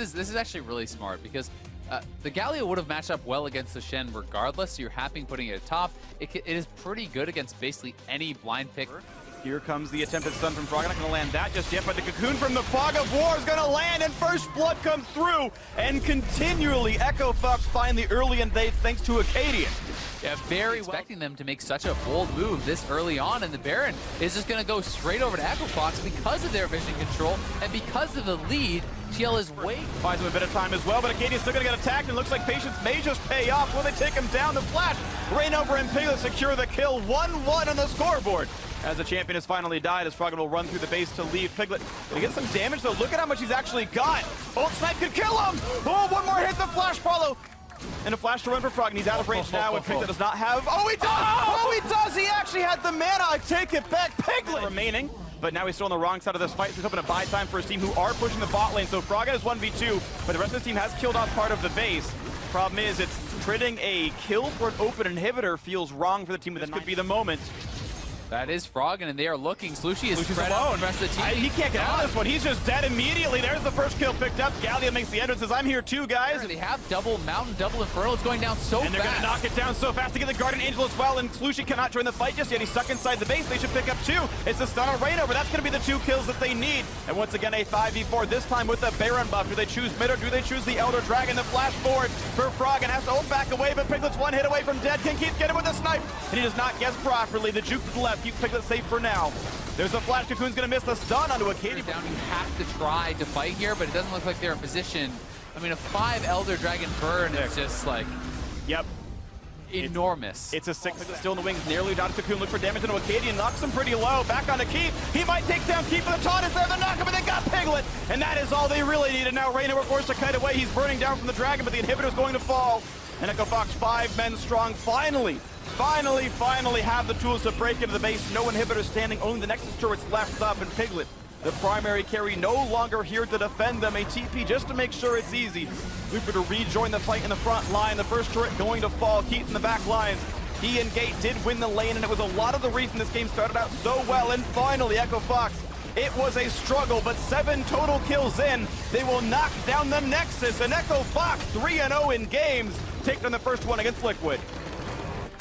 is actually really smart because the Galio would have matched up well against the Shen regardless, so you're happy putting it atop. It is pretty good against basically any blind pick. Here comes the attempted stun from Frog. Not going to land that just yet, but the cocoon from the Fog of War is going to land, and first blood comes through, and continually Echo Fox find the early invades thanks to Acadian. Yeah, very expecting them to make such a bold move this early on, and the Baron is just going to go straight over to Echo Fox because of their vision control and because of the lead. TL is way buys him a bit of time as well, but Acadian's still going to get attacked, and looks like patience may just pay off. Will they take him down? The flash, Rainover and Piglet secure the kill. 1-1 on the scoreboard. As the champion has finally died, as Froggen will run through the base to leave Piglet. Gonna get some damage though. Look at how much he's actually got. Ult Snipe could kill him. Oh, one more hit, the flash follow. And a flash to run for Froggen. He's out of range now, and Piglet does not have. Oh, he does! Oh, he does! He actually had the mana. I take it back. Piglet remaining. But now he's still on the wrong side of this fight, so he's hoping to buy time for his team, who are pushing the bot lane. So Froggen is 1v2, but the rest of the team has killed off part of the base. Problem is, it's trading a kill for an open inhibitor feels wrong for the team. This could be the moment. That is Froggen, and they are looking. Slushy is spread out the rest of the team. He can't get out of this one. He's just dead immediately. There's the first kill picked up. Galio makes the entrance, says, I'm here too, guys. They have double Mountain, double Inferno. It's going down so fast. And they're going to knock it down so fast to get the Guardian Angel as well, and Slushy cannot join the fight just yet. He's stuck inside the base. They should pick up two. It's a stun on Rainover. That's going to be the 2 kills that they need. And once again, a 5v4, this time with the Baron buff. Do they choose mid or do they choose the Elder Dragon? The flash forward for Froggen has to hold back away, but Piglet's one hit away from dead. Can Keith get him with a snipe? And he does not guess properly. The juke to the left keeps Piglet safe for now. There's a flash. Cocoon's going to miss the stun onto Acadian. Down, you have to try to fight here, but it doesn't look like they're in position. I mean, a 5 Elder Dragon burn is just like... Yep. Enormous. It's a 6 still in the wings. Nearly down to Cocoon. Look for damage into Acadian. Knocks him pretty low. Back onto Keith. He might take down Keith, but the taunt is there. The knockup, but they got Piglet. And that is all they really needed. Now Rainover forced to kite away. He's burning down from the dragon, but the inhibitor is going to fall. And Echo Fox, 5 men strong. Finally have the tools to break into the base. No inhibitor standing. Only the Nexus turrets left up. And Piglet, the primary carry, no longer here to defend them. A TP just to make sure it's easy. Looper to rejoin the fight in the front line. The first turret going to fall. Keith in the back lines. He and Gate did win the lane, and it was a lot of the reason this game started out so well. And finally, Echo Fox, it was a struggle, but 7 total kills in. They will knock down the Nexus, and Echo Fox 3-0 in games, taking on the first one against Liquid.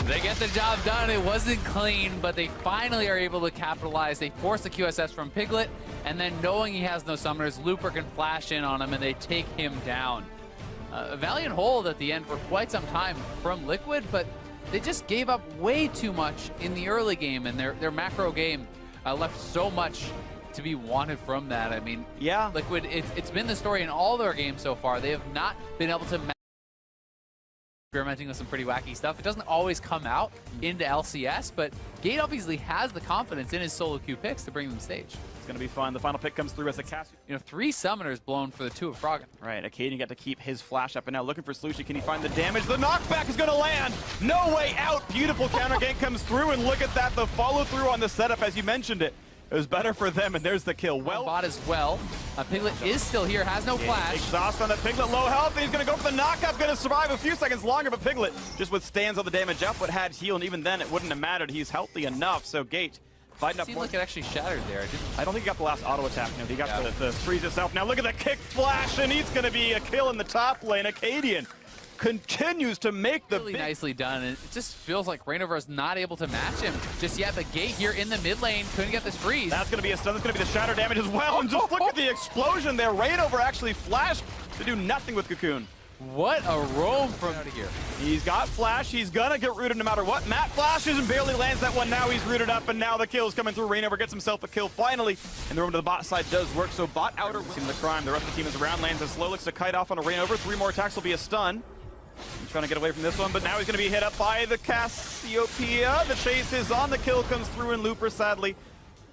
They get the job done. It wasn't clean, but they finally are able to capitalize. They force the QSS from Piglet, and then knowing he has no summoners, Looper can flash in on him, and they take him down. A valiant hold at the end for quite some time from Liquid, but they just gave up way too much in the early game, and their macro game left so much to be wanted from that. I mean, yeah, Liquid, it's been the story in all their games so far. They have not been able to experimenting with some pretty wacky stuff. It doesn't always come out into LCS, but Gate obviously has the confidence in his solo queue picks to bring them to stage. It's going to be fun. The final pick comes through as a cast. 3 summoners blown for the 2 of Froggen. Right, Acadian got to keep his flash up, and now looking for Slushy. Can he find the damage? The knockback is going to land. No way out. Beautiful counter gank comes through, and look at that. The follow through on the setup, as you mentioned it. It was better for them, and there's the kill. Well, bot as well. Piglet is still here, has no flash. Exhaust on the Piglet, low health. He's going to go for the knockup, going to survive a few seconds longer, but Piglet just withstands all the damage up, but had heal, and even then it wouldn't have mattered. He's healthy enough, so Gate fighting up. It seemed like it actually shattered there. I don't think he got the last auto attack. No, he got the freeze itself. Now look at the kick flash, and he's going to be a kill in the top lane. Acadian continues to make the really nicely done, and it just feels like Rainover is not able to match him just yet. The Gate here in the mid lane couldn't get this freeze. That's going to be a stun. That's going to be the shatter damage as well. And just look at the explosion there. Rainover actually flashed to do nothing with Cocoon. What a roam from out of here. He's got flash. He's going to get rooted no matter what. Matt flashes and barely lands that one. Now he's rooted up, and now the kill's coming through. Rainover gets himself a kill finally, and the roam to the bot side does work. So bot outer team the crime. The rest of the team is around. Lands a slow, looks to kite off on a Rainover. 3 more attacks will be a stun. He's trying to get away from this one, but now he's going to be hit up by the Cassiopeia. The chase is on. The kill comes through, and Looper sadly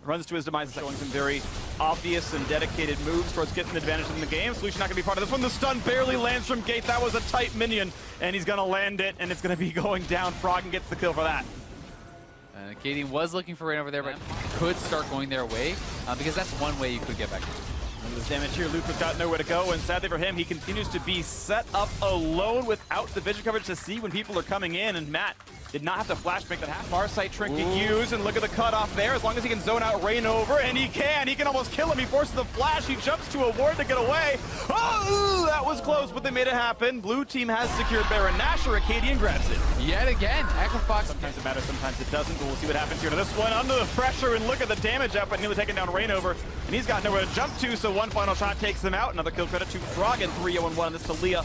runs to his demise, showing some very obvious and dedicated moves towards getting the advantage in the game. Solution not going to be part of this one. The stun barely lands from Gate. That was a tight minion, and he's going to land it, and it's going to be going down. Froggen gets the kill for that. Acadian was looking for Rain over there, but could start going their way, because that's one way you could get back. This damage here, Luke has got nowhere to go, and sadly for him, he continues to be set up alone without the vision coverage to see when people are coming in, and Matt did not have to flash to make that happen. Farsight Trinket used, and look at the cutoff there. As long as he can zone out Rainover, and he can almost kill him. He forces the flash, he jumps to a ward to get away. Oh, that was close, but they made it happen. Blue team has secured Baron Nashor. Acadian grabs it. Yet again, Echo Fox. Sometimes it matters, sometimes it doesn't, but we'll see what happens here. Now this one under the pressure, and look at the damage output, nearly taking down Rainover, and he's got nowhere to jump to, so one final shot takes him out. Another kill credit to Dragon, 3-0-1, this to Leah.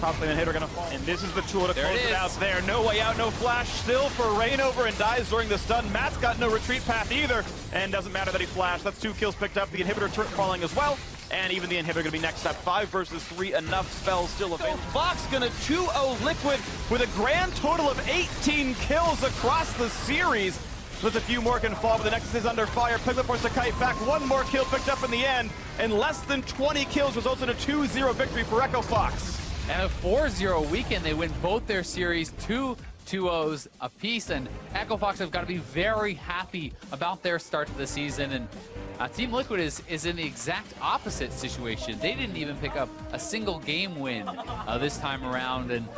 Top lane and hit are gonna fall. And this is the tool to close it out there. No way out, no flash still for Rainover, and dies during the stun. Matt's got no retreat path either, and doesn't matter that he flashed. That's 2 kills picked up. The inhibitor turret falling as well. And even the inhibitor gonna be next up. 5 versus 3, enough spells still available. Fox gonna 2-0 Liquid with a grand total of 18 kills across the series. There's a few more can fall, but the Nexus is under fire. Piglet forces a kite back. One more kill picked up in the end, and less than 20 kills results in a 2-0 victory for Echo Fox. And a 4-0 weekend, they win both their series, 2 2-0s apiece, and Echo Fox have got to be very happy about their start to the season. And Team Liquid is in the exact opposite situation. They didn't even pick up a single game win this time around, and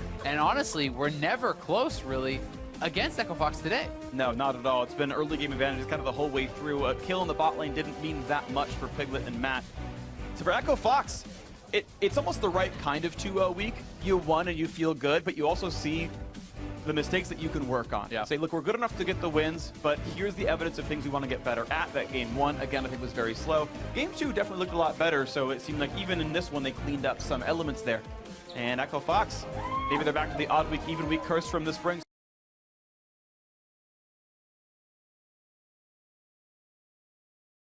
honestly, we're never close, really, against Echo Fox today. No, not at all. It's been early game advantages kind of the whole way through. A kill in the bot lane didn't mean that much for Piglet and Matt. So for Echo Fox, it's almost the right kind of 2-0 week. You won and you feel good, but you also see the mistakes that you can work on. Yeah. Say, look, we're good enough to get the wins, but here's the evidence of things we want to get better at. That game 1, again, I think was very slow. Game 2 definitely looked a lot better, so it seemed like even in this one, they cleaned up some elements there. And Echo Fox, maybe they're back to the odd week, even week curse from the spring.